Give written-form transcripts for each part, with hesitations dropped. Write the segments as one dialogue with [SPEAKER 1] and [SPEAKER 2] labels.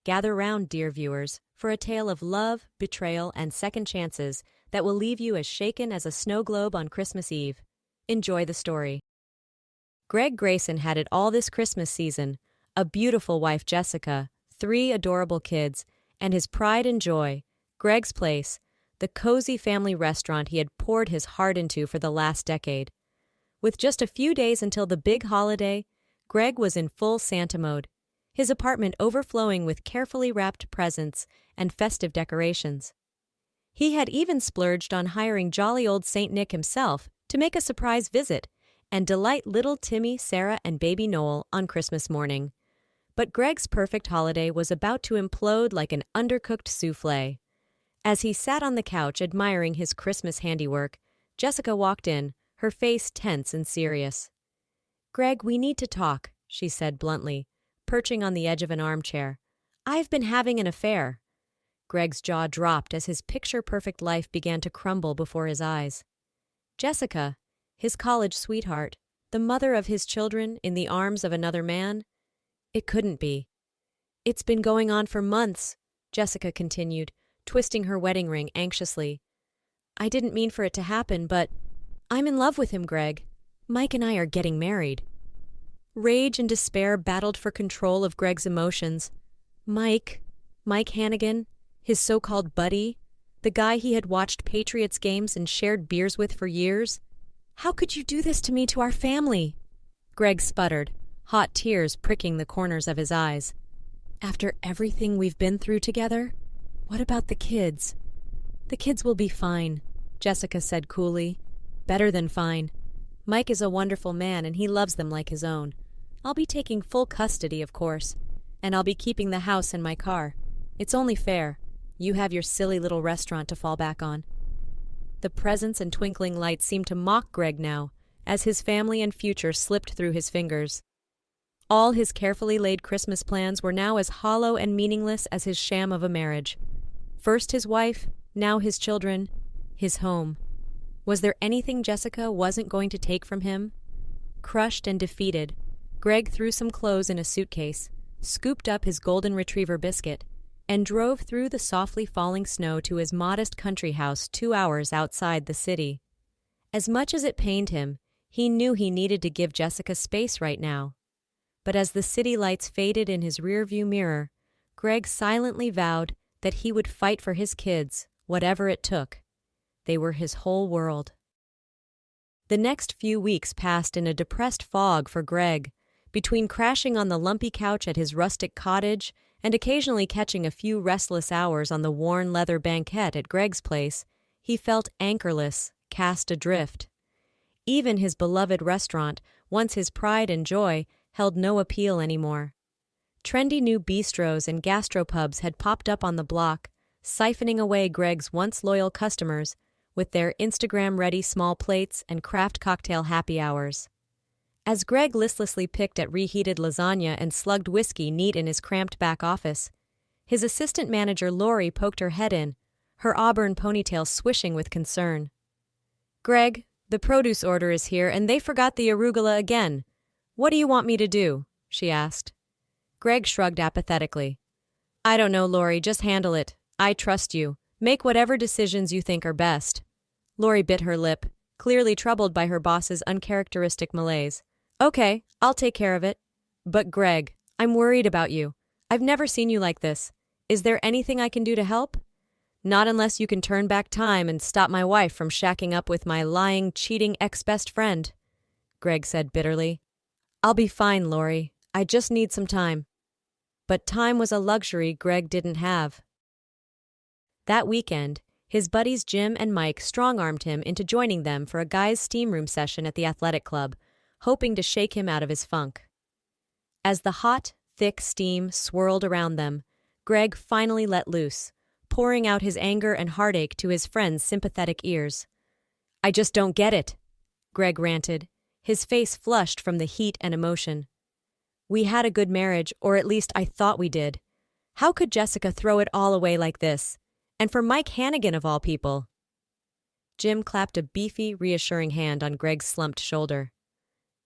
[SPEAKER 1] Gather round, dear viewers, for a tale of love, betrayal, and second chances that will leave you as shaken as a snow globe on Christmas Eve. Enjoy the story. Greg Grayson had it all this Christmas season: a beautiful wife, Jessica, 3 adorable kids, and his pride and joy, Greg's Place, the cozy family restaurant he had poured his heart into for the last decade. With just a few days until the big holiday, Greg was in full Santa mode, his apartment overflowing with carefully wrapped presents and festive decorations. He had even splurged on hiring jolly old Saint Nick himself to make a surprise visit and delight little Timmy, Sarah, and baby Noel on Christmas morning. But Greg's perfect holiday was about to implode like an undercooked soufflé. As he sat on the couch admiring his Christmas handiwork, Jessica walked in, her face tense and serious. "Greg, we need to talk," she said bluntly, perching on the edge of an armchair. "I've been having an affair." Greg's jaw dropped as his picture-perfect life began to crumble before his eyes. Jessica, his college sweetheart, the mother of his children, in the arms of another man? It couldn't be. "It's been going on for months," Jessica continued, twisting her wedding ring anxiously. "I didn't mean for it to happen, but I'm in love with him, Greg. Mike and I are getting married." Rage and despair battled for control of Greg's emotions. Mike Hannigan, his so-called buddy, the guy he had watched Patriots games and shared beers with for years. "How could you do this to me, to our family?" Greg sputtered, hot tears pricking the corners of his eyes. "After everything we've been through together? What about the kids?" "The kids will be fine," Jessica said coolly. "Better than fine. Mike is a wonderful man and he loves them like his own. I'll be taking full custody, of course, and I'll be keeping the house and my car. It's only fair. You have your silly little restaurant to fall back on." The presents and twinkling lights seemed to mock Greg now, as his family and future slipped through his fingers. All his carefully laid Christmas plans were now as hollow and meaningless as his sham of a marriage. First his wife, now his children, his home. Was there anything Jessica wasn't going to take from him? Crushed and defeated, Greg threw some clothes in a suitcase, scooped up his golden retriever biscuit, and drove through the softly falling snow to his modest country house 2 hours outside the city. As much as it pained him, he knew he needed to give Jessica space right now. But as the city lights faded in his rearview mirror, Greg silently vowed that he would fight for his kids, whatever it took. They were his whole world. The next few weeks passed in a depressed fog for Greg. Between crashing on the lumpy couch at his rustic cottage and occasionally catching a few restless hours on the worn leather banquette at Greg's Place, he felt anchorless, cast adrift. Even his beloved restaurant, once his pride and joy, held no appeal anymore. Trendy new bistros and gastropubs had popped up on the block, siphoning away Greg's once loyal customers with their Instagram-ready small plates and craft cocktail happy hours. As Greg listlessly picked at reheated lasagna and slugged whiskey neat in his cramped back office, his assistant manager Lori poked her head in, her auburn ponytail swishing with concern. "Greg, the produce order is here and they forgot the arugula again. What do you want me to do?" she asked. Greg shrugged apathetically. "I don't know, Lori, just handle it. I trust you. Make whatever decisions you think are best." Lori bit her lip, clearly troubled by her boss's uncharacteristic malaise. "Okay, I'll take care of it. But Greg, I'm worried about you. I've never seen you like this. Is there anything I can do to help?" "Not unless you can turn back time and stop my wife from shacking up with my lying, cheating ex-best friend," Greg said bitterly. "I'll be fine, Lori. I just need some time." But time was a luxury Greg didn't have. That weekend, his buddies Jim and Mike strong-armed him into joining them for a guys' steam room session at the athletic club, hoping to shake him out of his funk. As the hot, thick steam swirled around them, Greg finally let loose, pouring out his anger and heartache to his friends' sympathetic ears. "I just don't get it," Greg ranted, his face flushed from the heat and emotion. "We had a good marriage, or at least I thought we did. How could Jessica throw it all away like this? And for Mike Hannigan of all people." Jim clapped a beefy, reassuring hand on Greg's slumped shoulder.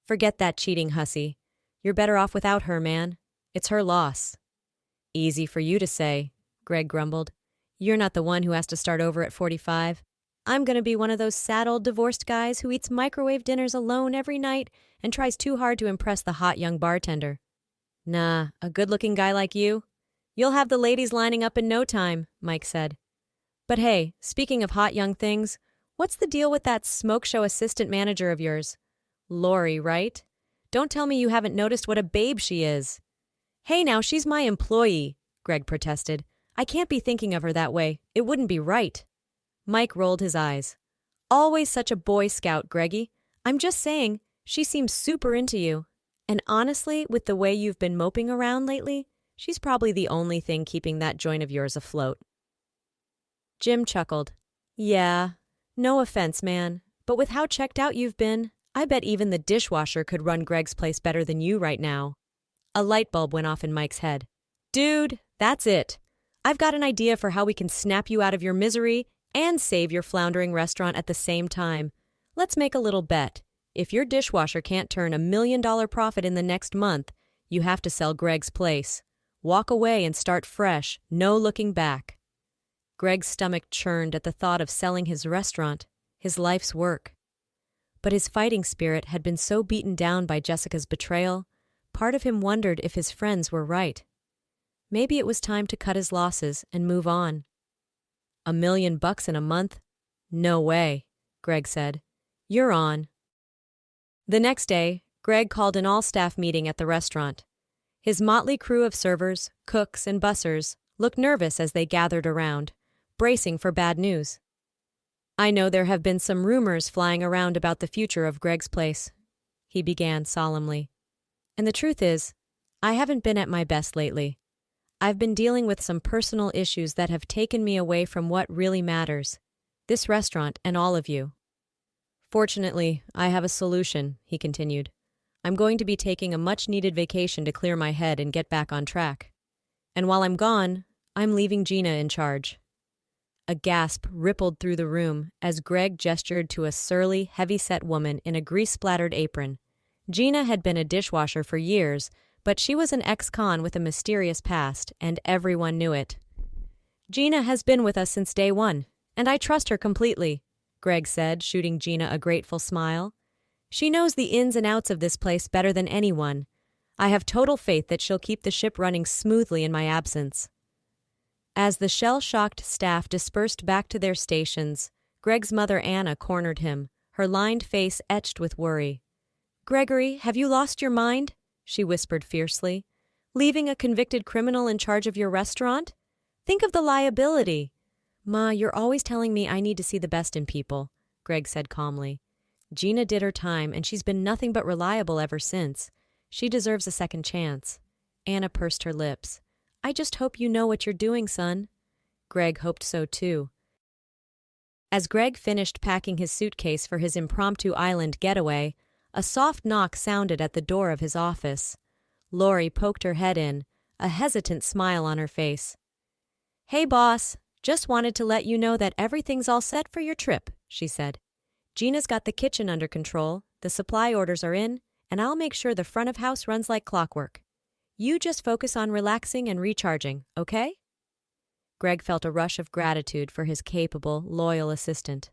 [SPEAKER 1] "Forget that cheating hussy. You're better off without her, man. It's her loss." Easy for you to say, Greg grumbled. You're not the one who has to start over at 45. I'm gonna be one of those sad old divorced guys who eats microwave dinners alone every night and tries too hard to impress the hot young bartender. Nah, a good-looking guy like you? You'll have the ladies lining up in no time, Mike said. But hey, speaking of hot young things, what's the deal with that smoke show assistant manager of yours? Lori, right? Don't tell me you haven't noticed what a babe she is. Hey now, she's my employee, Greg protested. I can't be thinking of her that way. It wouldn't be right. Mike rolled his eyes. Always such a Boy Scout, Greggy. I'm just saying, she seems super into you. And honestly, with the way you've been moping around lately, she's probably the only thing keeping that joint of yours afloat. Jim chuckled. Yeah, no offense, man, but with how checked out you've been, I bet even the dishwasher could run Greg's place better than you right now. A light bulb went off in Mike's head. Dude, that's it. I've got an idea for how we can snap you out of your misery and save your floundering restaurant at the same time. Let's make a little bet. If your dishwasher can't turn $1 million profit in the next month, you have to sell Greg's place. Walk away and start fresh, no looking back. Greg's stomach churned at the thought of selling his restaurant, his life's work. But his fighting spirit had been so beaten down by Jessica's betrayal, part of him wondered if his friends were right. Maybe it was time to cut his losses and move on. $1 million in a month? No way, Greg said. You're on. The next day, Greg called an all-staff meeting at the restaurant. His motley crew of servers, cooks, and bussers looked nervous as they gathered around, bracing for bad news. I know there have been some rumors flying around about the future of Greg's place, he began solemnly. And the truth is, I haven't been at my best lately. I've been dealing with some personal issues that have taken me away from what really matters, this restaurant and all of you. Fortunately, I have a solution, he continued. I'm going to be taking a much-needed vacation to clear my head and get back on track. And while I'm gone, I'm leaving Gina in charge. A gasp rippled through the room as Greg gestured to a surly, heavy-set woman in a grease-splattered apron. Gina had been a dishwasher for years, but she was an ex-con with a mysterious past, and everyone knew it. Gina has been with us since day one, and I trust her completely, Greg said, shooting Gina a grateful smile. She knows the ins and outs of this place better than anyone. I have total faith that she'll keep the ship running smoothly in my absence. As the shell-shocked staff dispersed back to their stations, Greg's mother Anna cornered him, her lined face etched with worry. Gregory, have you lost your mind? She whispered fiercely. Leaving a convicted criminal in charge of your restaurant? Think of the liability. Ma, you're always telling me I need to see the best in people, Greg said calmly. Gina did her time, and she's been nothing but reliable ever since. She deserves a second chance. Anna pursed her lips. I just hope you know what you're doing, son. Greg hoped so too. As Greg finished packing his suitcase for his impromptu island getaway, a soft knock sounded at the door of his office. Lori poked her head in, a hesitant smile on her face. Hey, boss. Just wanted to let you know that everything's all set for your trip, she said. Gina's got the kitchen under control, the supply orders are in, and I'll make sure the front of house runs like clockwork. You just focus on relaxing and recharging, okay? Greg felt a rush of gratitude for his capable, loyal assistant.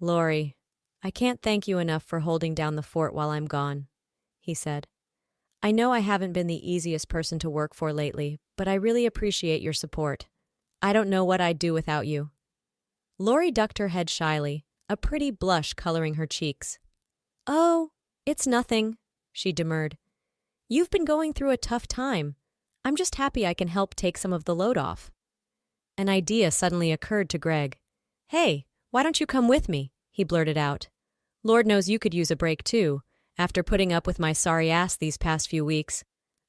[SPEAKER 1] Lori, I can't thank you enough for holding down the fort while I'm gone, he said. I know I haven't been the easiest person to work for lately, but I really appreciate your support. I don't know what I'd do without you. Lori ducked her head shyly, a pretty blush coloring her cheeks. Oh, it's nothing, she demurred. You've been going through a tough time. I'm just happy I can help take some of the load off. An idea suddenly occurred to Greg. Hey, why don't you come with me? He blurted out. Lord knows you could use a break too, after putting up with my sorry ass these past few weeks.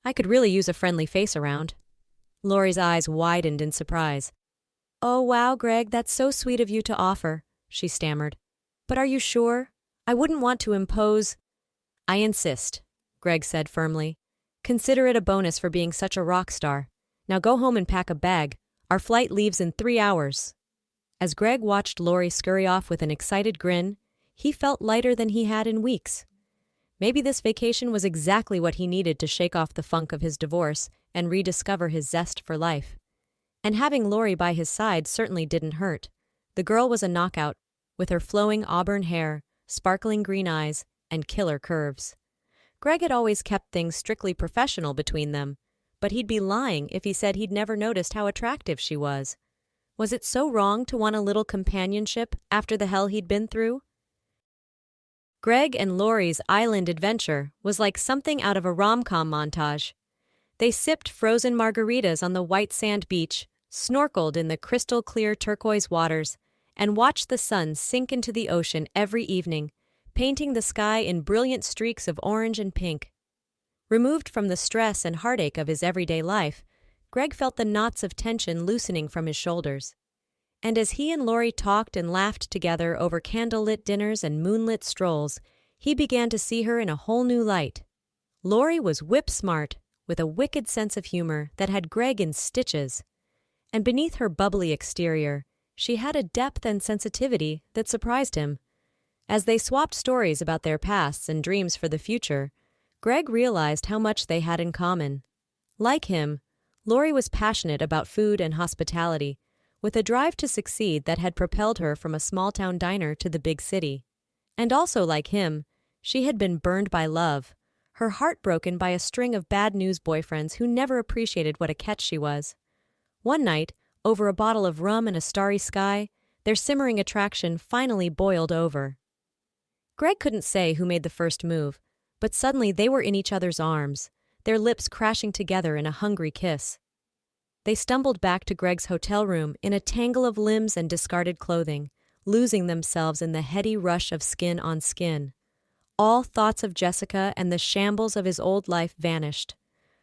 [SPEAKER 1] I could really use a friendly face around. Lori's eyes widened in surprise. Oh, wow, Greg, that's so sweet of you to offer, she stammered. But are you sure? I wouldn't want to impose. I insist, Greg said firmly. Consider it a bonus for being such a rock star. Now go home and pack a bag. Our flight leaves in 3 hours. As Greg watched Lori scurry off with an excited grin, he felt lighter than he had in weeks. Maybe this vacation was exactly what he needed to shake off the funk of his divorce and rediscover his zest for life. And having Lori by his side certainly didn't hurt. The girl was a knockout, with her flowing auburn hair, sparkling green eyes, and killer curves. Greg had always kept things strictly professional between them, but he'd be lying if he said he'd never noticed how attractive she was. Was it so wrong to want a little companionship after the hell he'd been through? Greg and Lori's island adventure was like something out of a rom-com montage. They sipped frozen margaritas on the white sand beach, snorkeled in the crystal-clear turquoise waters, and watched the sun sink into the ocean every evening, painting the sky in brilliant streaks of orange and pink. Removed from the stress and heartache of his everyday life, Greg felt the knots of tension loosening from his shoulders. And as he and Lori talked and laughed together over candlelit dinners and moonlit strolls, he began to see her in a whole new light. Lori was whip-smart, with a wicked sense of humor that had Greg in stitches. And beneath her bubbly exterior, she had a depth and sensitivity that surprised him. As they swapped stories about their pasts and dreams for the future, Greg realized how much they had in common. Like him, Lori was passionate about food and hospitality, with a drive to succeed that had propelled her from a small-town diner to the big city. And also like him, she had been burned by love, her heart broken by a string of bad-news boyfriends who never appreciated what a catch she was. One night, over a bottle of rum and a starry sky, their simmering attraction finally boiled over. Greg couldn't say who made the first move, but suddenly they were in each other's arms, their lips crashing together in a hungry kiss. They stumbled back to Greg's hotel room in a tangle of limbs and discarded clothing, losing themselves in the heady rush of skin on skin. All thoughts of Jessica and the shambles of his old life vanished.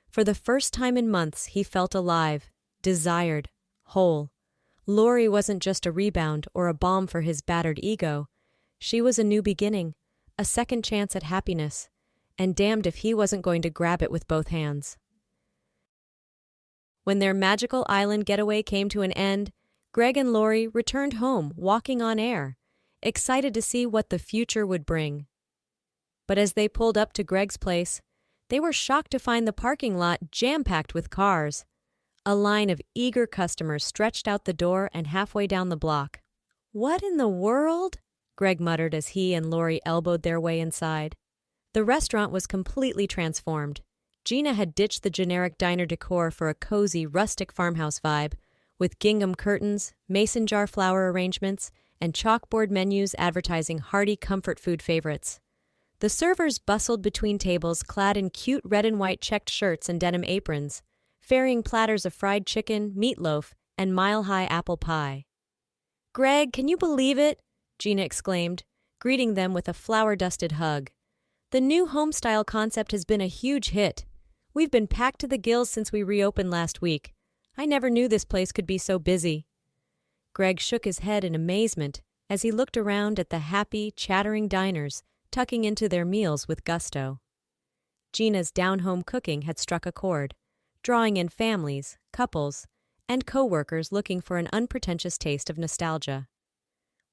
[SPEAKER 1] For the first time in months, he felt alive, desired, whole. Lori wasn't just a rebound or a balm for his battered ego. She was a new beginning, a second chance at happiness, and damned if he wasn't going to grab it with both hands. When their magical island getaway came to an end, Greg and Lori returned home walking on air, excited to see what the future would bring. But as they pulled up to Greg's place, they were shocked to find the parking lot jam-packed with cars. A line of eager customers stretched out the door and halfway down the block. "What in the world?" Greg muttered as he and Lori elbowed their way inside. The restaurant was completely transformed. Gina had ditched the generic diner decor for a cozy, rustic farmhouse vibe, with gingham curtains, mason jar flower arrangements, and chalkboard menus advertising hearty comfort food favorites. The servers bustled between tables clad in cute red and white checked shirts and denim aprons, ferrying platters of fried chicken, meatloaf, and mile-high apple pie. "Greg, can you believe it?" Gina exclaimed, greeting them with a flower-dusted hug. "The new home-style concept has been a huge hit. We've been packed to the gills since we reopened last week. I never knew this place could be so busy." Greg shook his head in amazement as he looked around at the happy, chattering diners tucking into their meals with gusto. Gina's down-home cooking had struck a chord, drawing in families, couples, and co-workers looking for an unpretentious taste of nostalgia.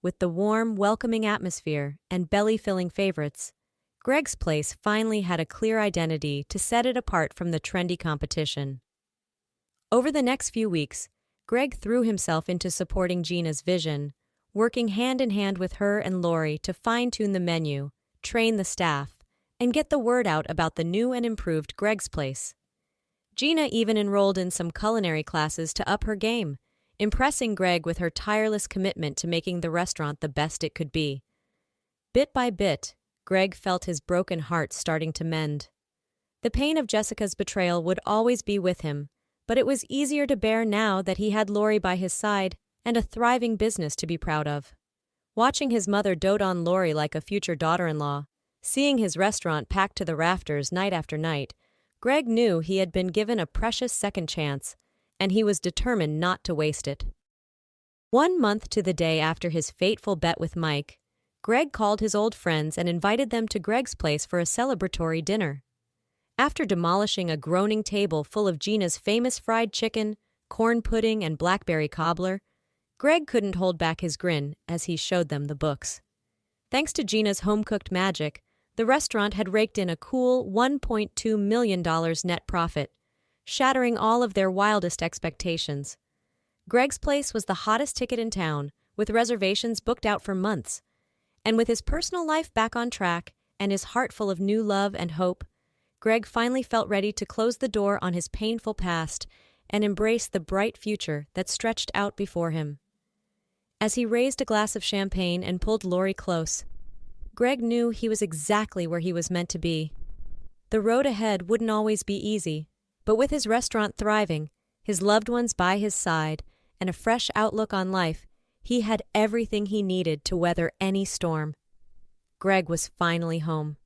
[SPEAKER 1] With the warm, welcoming atmosphere and belly-filling favorites, Greg's place finally had a clear identity to set it apart from the trendy competition. Over the next few weeks, Greg threw himself into supporting Gina's vision, working hand-in-hand with her and Lori to fine-tune the menu, train the staff, and get the word out about the new and improved Greg's Place. Gina even enrolled in some culinary classes to up her game, impressing Greg with her tireless commitment to making the restaurant the best it could be. Bit by bit, Greg felt his broken heart starting to mend. The pain of Jessica's betrayal would always be with him, but it was easier to bear now that he had Lori by his side and a thriving business to be proud of. Watching his mother dote on Lori like a future daughter-in-law, seeing his restaurant packed to the rafters night after night, Greg knew he had been given a precious second chance, and he was determined not to waste it. 1 month to the day after his fateful bet with Mike, Greg called his old friends and invited them to Greg's Place for a celebratory dinner. After demolishing a groaning table full of Gina's famous fried chicken, corn pudding, and blackberry cobbler, Greg couldn't hold back his grin as he showed them the books. Thanks to Gina's home-cooked magic, the restaurant had raked in a cool $1.2 million net profit, shattering all of their wildest expectations. Greg's place was the hottest ticket in town, with reservations booked out for months. And with his personal life back on track and his heart full of new love and hope, Greg finally felt ready to close the door on his painful past and embrace the bright future that stretched out before him. As he raised a glass of champagne and pulled Lori close, Greg knew he was exactly where he was meant to be. The road ahead wouldn't always be easy, but with his restaurant thriving, his loved ones by his side, and a fresh outlook on life, he had everything he needed to weather any storm. Greg was finally home.